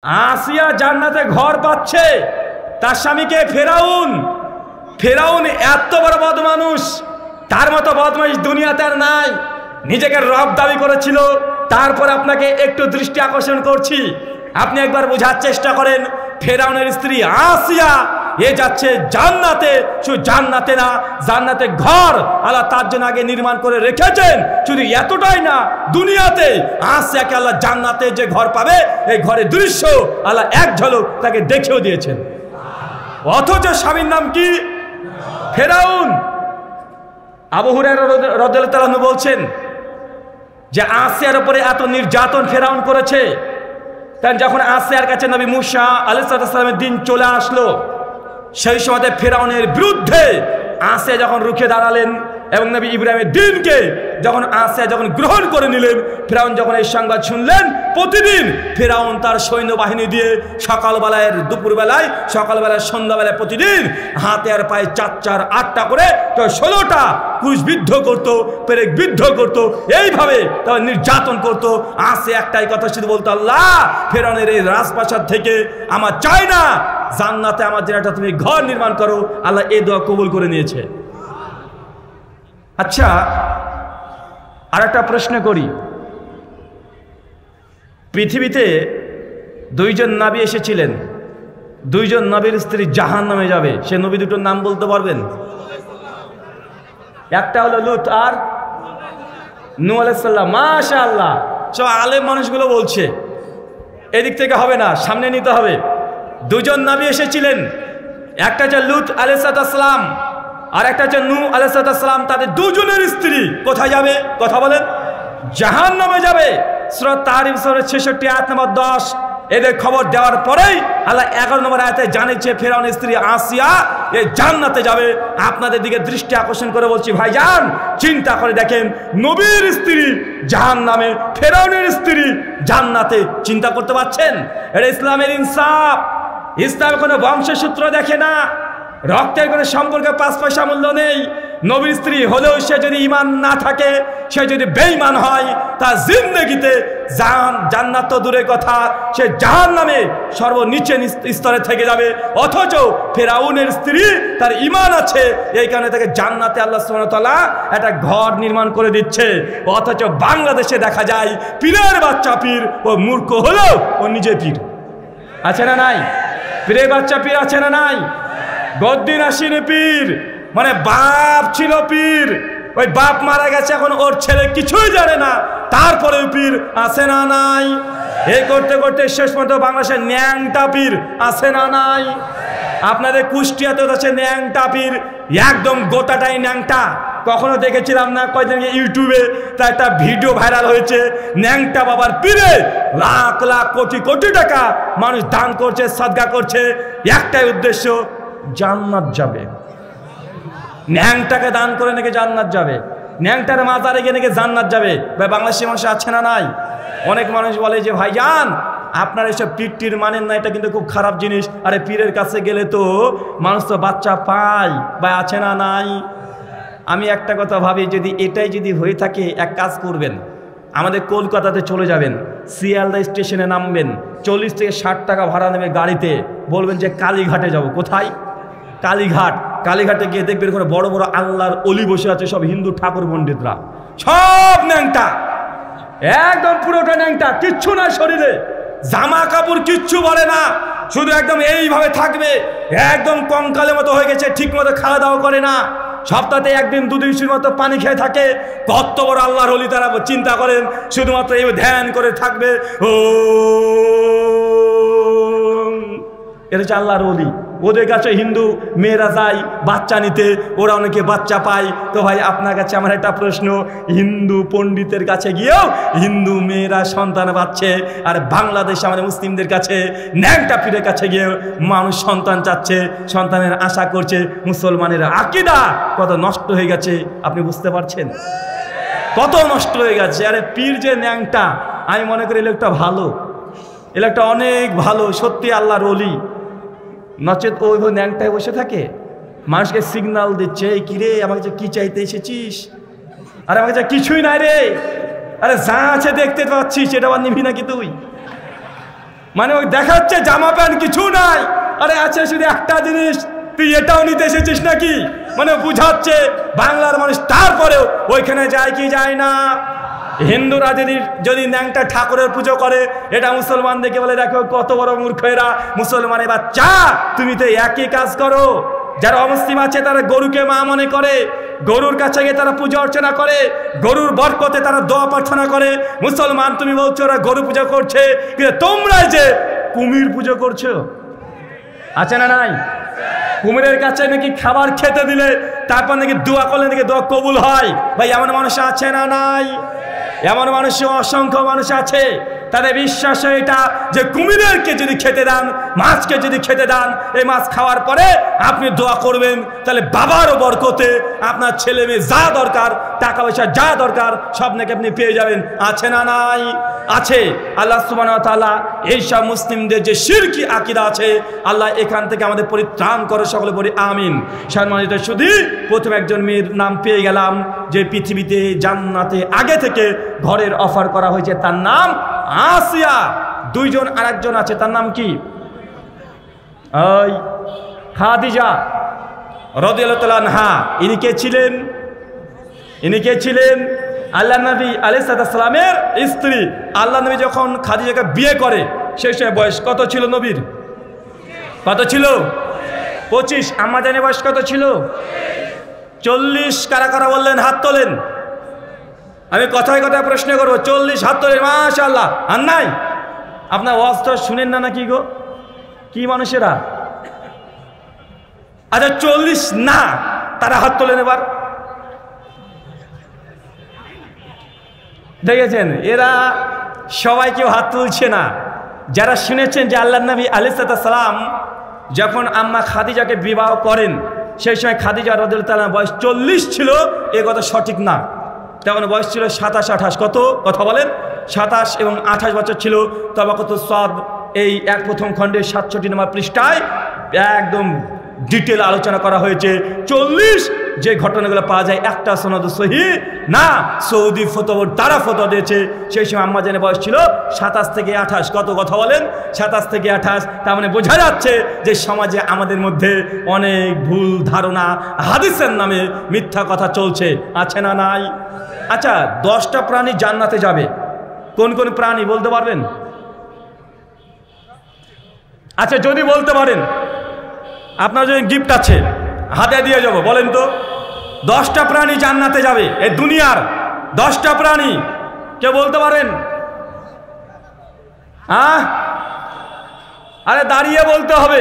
আসিয়া জান্নাতে ঘর পাচ্ছে, তার স্বামীকে ফেরাউন। ফেরাউন এত বড় বদমানুষ, তার মতো বদমাইশ দুনিয়াতে আর নাই। নিজেকে রব দাবি করেছিল। তারপর আপনাকে একটু দৃষ্টি আকর্ষণ করছি, আপনি একবার বোঝার চেষ্টা করেন। ফেরাউনের স্ত্রী আসিয়া এ যাচ্ছে জান্নাতে, শুধু জান্নাতে না, জান্নাতে ঘর আল্লাহ তার জন্য আগে নির্মাণ করে রেখেছেন। শুধু এতটাই না, দুনিয়াতে আসিয়াকে আল্লাহ জান্নাতে যে ঘর পাবে, এই ঘরের দৃশ্য আল্লাহ এক ঝলক তাকে দেখেও দিয়েছেন। অথচ স্বামীর নাম কি? ফেরাউন। আবু হুরায়রা রাদিয়াল্লাহু তাআলা আনহু বলছেন যে আসিয়ার উপরে এত নির্যাতন ফেরাউন করেছে। তাই যখন আসিয়ার কাছে নবী মুসা আলাইহিস সালামের দিন চলে আসলো, সেই সময় ফেরাউনের বিরুদ্ধে আসিয়া যখন রুখে দাঁড়ালেন এবং নবী ইব্রাহিমের দিনকে যখন আসিয়া যখন গ্রহণ করে নিলেন, ফেরাউন যখন এই সংবাদ শুনলেন, প্রতিদিন ফেরাউন তার সৈন্যবাহিনী দিয়ে সকালবেলায়, দুপুরবেলায়, সকালবেলায়, সন্ধ্যাবেলায় প্রতিদিন হাতে আর পায়ে 4 8টা করে 16টা ক্রুশ বিদ্ধ করতো, পেরেক বিদ্ধ করতো, এইভাবে তার নির্যাতন করতো। আসে একটাই কথা শুধু বলতো, আল্লাহ ফেরাউনের এই রাজপ্রাসাদ থেকে আমার চাই না, জান্নাতে আমার জন্য একটা তুমি ঘর নির্মাণ করো। আল্লাহ এই দোয়া কবুল করে নিয়েছে। আচ্ছা, আর একটা প্রশ্ন করি। পৃথিবীতে 2জন নবী এসেছিলেন, 2জন নবীর স্ত্রী জাহান্নামে যাবে, সে নবী দুটোর নাম বলতে পারবেন? একটা হলো লূত আর নূহ আলাইহিস সালাম। মাশাআল্লাহ, সব আলেম মানুষগুলো বলছে এদিক থেকে হবে না, সামনে নিতে হবে। 2জন নবী এসেছিলেন, একটা হচ্ছে লূত আলাইহিস সালাম আর একটা হচ্ছে নূহ আলাইহিস সালাম। তাদের 2জনের স্ত্রী কোথায় যাবে? কথা বলেন। জাহান্নামে যাবে। সূরা তাহরিম সূরা 66 আয়াত নম্বর 10। এদের খবর দেওয়ার পরেই আল্লাহ 11 নম্বর আয়াতে জানিয়েছে ফেরাউনের স্ত্রী আসিয়া এই জান্নাতে যাবে। আপনাদের দিকে দৃষ্টি আকর্ষণ করে বলছি, ভাইজান চিন্তা করে দেখেন, নবীর স্ত্রী জাহান্নামে, ফেরাউনের স্ত্রী জান্নাতে। চিন্তা করতে পারছেন? এটা ইসলামের ইনসাফ। ইসলাম কোনো বংশসূত্র দেখে না, রক্তের কোনো সম্পর্কে 5 পয়সা মূল্য নেই। নবীর স্ত্রী হলেও সে যদি ঈমান না থাকে, সে যদি বেঈমান হয়, তার জিন্দেগিতে জান্নাত তো দূরের কথা, সে জাহান্নামে সর্বনিচে স্তরে থেকে যাবে। অথচ ফেরাউনের স্ত্রী তার ঈমান আছে, এই কারণে তাকে জান্নাতে আল্লাহ সুবহানাহু ওয়া তাআলা একটা ঘর নির্মাণ করে দিচ্ছে। অথচ বাংলাদেশে দেখা যায় পীরের বাচ্চা পীর, ও মূর্খ হলেও ও নিজে পীর। আছে না নাই? পীরের বাচ্চা পীর আছে না নাই? গদ্দিন আসিনি পীর, মানে বাপ ছিল পীর, ওই বাপ মারা গেছে, এখন ওর ছেলে কিছুই জানে না, তারপরে পীর আছে না নাই? এই করতে করতে শেষ পর্যন্ত বাংলাদেশের ন্যাংটা পীর আছে না নাই? আপনাদের কুষ্টিয়াতে আছে ন্যাংটা পীর, একদম গোটাটাই ন্যাংটা। কখনো দেখেছিলাম না, কয়েকদিন ইউটিউবে তার একটা ভিডিও ভাইরাল হয়েছে, ন্যাংটা বাবার পীরে লাখ লাখ কোটি কোটি টাকা মানুষ দান করছে, সাদকা করছে, একটাই উদ্দেশ্য, জান্নাত যাবে। ন্যাংটাকে দান করে নাকি জান্নাত যাবে, ন্যাংটার মাজারে গিয়ে নাকি জান্নাত যাবে। ভাই বাংলাদেশি মানুষ আছে না নাই? অনেক মানুষ বলে যে ভাইজান আপনার এসব পীরটির মানেন না, এটা কিন্তু খুব খারাপ জিনিস। আরে পীরের কাছে গেলে তো মানুষ তো বাচ্চা পায়, ভাই আছে না নাই? আমি একটা কথা ভাবি, যদি এটাই যদি হয়ে থাকে, এক কাজ করবেন, আমাদের কলকাতাতে চলে যাবেন, শিয়ালদা স্টেশনে নামবেন, 40 থেকে 60 টাকা ভাড়া নেবে গাড়িতে, বলবেন যে কালীঘাটে যাব। কোথায়? কালীঘাট। কালীঘাটে গিয়ে দেখবেন ওখানে বড় বড় আল্লাহর অলি বসে আছে, সব হিন্দু ঠাকুর পণ্ডিতরা, সব ন্যাংটা, একদম পুরোটা ন্যাংটা, কিচ্ছু না শরীরে, জামা কাপড় কিচ্ছু বলে না, শুধু একদম এইভাবে থাকবে, একদম কঙ্কালের মতো হয়ে গেছে, ঠিক মতো খাওয়া দাওয়া করে না, সপ্তাহে 1 দিন 2 দিন মতো পানি খেয়ে থাকে। কত বড় আল্লাহর ওলি তারা, চিন্তা করেন, শুধুমাত্র এই ধ্যান করে থাকবে। ও এটা হচ্ছে আল্লাহর ওলি। ওদের কাছে হিন্দু মেয়েরা যায় বাচ্চা নিতে, ওরা অনেকে বাচ্চা পায়। তো ভাই আপনার কাছে আমার একটা প্রশ্ন, হিন্দু পণ্ডিতের কাছে গিয়েও হিন্দু মেয়েরা সন্তান পাচ্ছে, আর বাংলাদেশে আমাদের মুসলিমদের কাছে ন্যাংটা পীরের কাছে গিয়েও মানুষ সন্তান চাচ্ছে, সন্তানের আশা করছে। মুসলমানের আকীদা কত নষ্ট হয়ে গেছে আপনি বুঝতে পারছেন? কত নষ্ট হয়ে গেছে। আরে পীর যে ন্যাংটা, আমি মনে করি এই লোকটা ভালো, এই লোকটা অনেক ভালো, সত্যি আল্লাহর ওলি। নচেত ওইভাবে ন্যাংটায় বসে থাকে, মানুষকে সিগনাল দিচ্ছে, এই কিরে আমাকে যে কি চাইতে এসেছিস? আরে আমাকে যা কিছুই নাই রে, আরে যা আছে দেখতে পাচ্ছিস, সেটা আবার নিবি নাকি তুই? মানে ওই দেখাচ্ছে জামা প্যান্ট কিছু নাই, আরে আছে শুধু একটা জিনিস, তুই এটাও নিতে এসেছিস নাকি, মানে বুঝাচ্ছে বাংলার মানুষ। তারপরেও ওইখানে যায় কি যায় না? হিন্দুরা যদি ন্যাংটা ঠাকুরের পুজো করে, এটা মুসলমানদেরকে বলে দেখো কত বড় মূর্খ এরা, মুসলমানের বাচ্চা তুমি তো একই কাজ করো। যারা অমুসলিম আছে তারা গরুকে মা মনে করে, গরুর কাছে গিয়ে তারা পূজা অর্চনা করে, গরুর বরকতে তারা দোয়া প্রার্থনা করে। মুসলমান তুমি বলছো ওরা গরু পূজা করছে, কিন্তু তোমরা যে কুমির পুজো করছো, আছে না নাই? কুমিরের কাছে নাকি খাবার খেতে দিলে তারপর নাকি দোয়া করলে নাকি দোয়া কবুল হয়। ভাই এমন মানুষ আছে না নাই? এমন মানুষ অসংখ্য মানুষ আছে, তাদের বিশ্বাস এটা যে কুমিরকে যদি খেতে দেন, মাছকে যদি খেতে দেন, এই মাছ খাওয়ার পরে আপনি দোয়া করবেন, তাহলে বাবারও বরকতে আপনার ছেলে মেয়ে যা দরকার, টাকা পয়সা যা দরকার সব নাকি আপনি পেয়ে যাবেন। আছে না নাই? আছে। আল্লাহ সুবহানাহু ওয়া তাআলা এইসব মুসলিমদের যে শিরকি আকীদা আছে, আল্লাহ এখান থেকে আমাদের পরিত্রাণ করে, সকলে বলি আমিন। সম্মানিত শুধু প্রথম একজন মেয়ের নাম পেয়ে গেলাম যে পৃথিবীতে জান্নাতে আগে থেকে ঘরের অফার করা হয়েছে, তার নাম আসিয়া। দুইজন আরেকজন আছে, তার নাম কি? ওই খাদিজা রাদিয়াল্লাহু তাআলা আনহা। ইনি কে ছিলেন? ইনি কে ছিলেন? আল্লাহ নবী আলাইহিস সালামের স্ত্রী। আল্লাহ নবী যখন খাদিজাকে বিয়ে করে সেই সময় বয়স কত ছিল নবীর? কত ছিল? 25। আম্মা জানের বয়স কত ছিল? 40। কারা কারা বললেন হাত তোলেন? আমি কথায় কথায় প্রশ্ন করবো। 40 হাত তোলেন, মাশাআল্লাহ। আর নাই? আপনার ওয়াজ তো শুনেন না নাকি গো? কি মানুষেরা? আচ্ছা 40 না, তারা হাত তোলেন এবার। দেখেছেন এরা সবাই কেউ হাত তুলছে না। যারা শুনেছেন যে আল্লাহর নবী আলাইহিস সালাম যখন আম্মা খাদিজাকে বিবাহ করেন সেই সময় খাদিজা রাদিয়াল্লাহু তাআলা বয়স 40 ছিল, এ কথা সঠিক না। তখন বয়স ছিল 27-28। কত? কথা বলেন। 27 এবং 28 বছর ছিল। তবাকাত সাদ এই এক প্রথম খণ্ডের 67 নম্বর পৃষ্ঠায় একদম ডিটেল আলোচনা করা হয়েছে। 40 যে ঘটনাগুলো পাওয়া যায় একটা সনদ সহিহ না, সৌদি ফতোয়া তারা ফতোয়া দিয়েছে। সেই সময় আম্মা জানের বয়স ছিল 27 থেকে 28। কত? কথা বলেন। 27 থেকে 28। তার মানে বোঝা যাচ্ছে যে সমাজে আমাদের মধ্যে অনেক ভুল ধারণা, হাদিসের নামে মিথ্যা কথা চলছে, আছে না নাই? আচ্ছা 10টা প্রাণী জান্নাতে যাবে, কোন কোন প্রাণী বলতে পারবেন? আচ্ছা যদি বলতে পারেন, আপনার যদি গিফট আছে হাতে দিয়ে যাবো, বলেন তো 10টা প্রাণী জান্নাতে যাবে, এই দুনিয়ার 10টা প্রাণী, কে বলতে পারেন? আরে দাঁড়িয়ে বলতে হবে।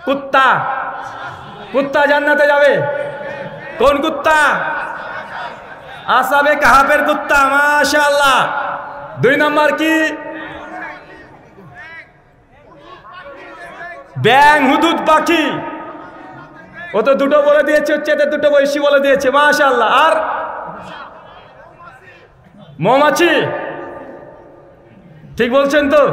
কুত্তা। কুত্তা জান্নাতে যাবে। কোন কুত্তা? আসাবে কাহাফের কুত্তা, মাশাআল্লাহ। 2 নম্বর কি? ব্যাং, হুদুদ পাখি। ও তো দুটো বলে দিয়েছে, হচ্ছে দুটো বেশি বলে দিয়েছে, মাশাআল্লাহ। আর মৌমাছি, ঠিক বলছেন তো?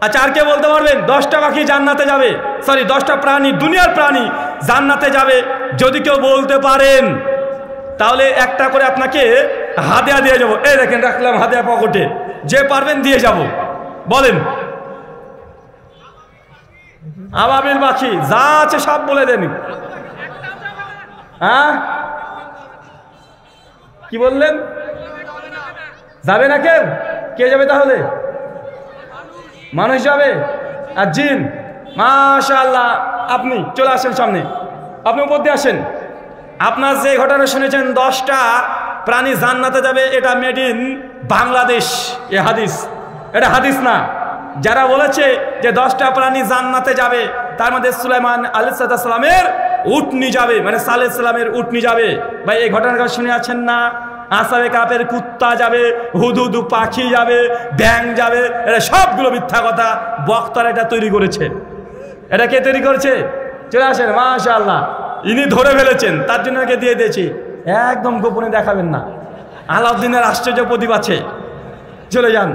আচ্ছা আর কে বলতে পারবেন 10টা পাখি জান্নাতে যাবে, সরি 10টা প্রাণী, দুনিয়ার প্রাণী জান্নাতে যাবে? যদি কেউ বলতে পারেন তাহলে একটা করে আপনাকে হাদিয়া দিয়ে যাবো। এই দেখেন রাখলাম হাদিয়া পকেটে, যে পারবেন দিয়ে যাব। বলেন। আবাবিল পাখি যা আছে সব বলে দেন। হ্যাঁ কি বললেন? যাবে না কেউ? কে যাবে তাহলে? মানুষ যাবে আর জিন। মাশাআল্লাহ। আপনি চলে আসেন সামনে, আপনি উপর দিয়ে আসেন। আপনার যে ঘটনা শুনেছেন 10টা প্রাণী জান্নাতে যাবে, এটা মেড ইন বাংলাদেশ। এ হাদিস, এটা হাদিস না। যারা বলেছে যে 10টা প্রাণী জান্নাতে যাবে তার মধ্যে সুলাইমান আলাইহিস সালামের উটনি যাবে, মানে সালেহ সালামের উটনি যাবে। ভাই এই ঘটনাটা শুনে আছেন না? আসাবে কাপের কুত্তা যাবে, হুদুদু পাখি যাবে, ব্যাং যাবে। এটা সবগুলো মিথ্যা কথা, বক্তারা এটা তৈরি করেছে। এটা কে তৈরি করেছে? চলে আসেন। মাশাআল্লাহ, ইনি ধরে ফেলেছেন, তার জন্য একে দিয়ে দিয়েছি। একদম গোপনে দেখাবেন না, আলাউদ্দিনের আশ্চর্য প্রদীপ আছে। চলে যান।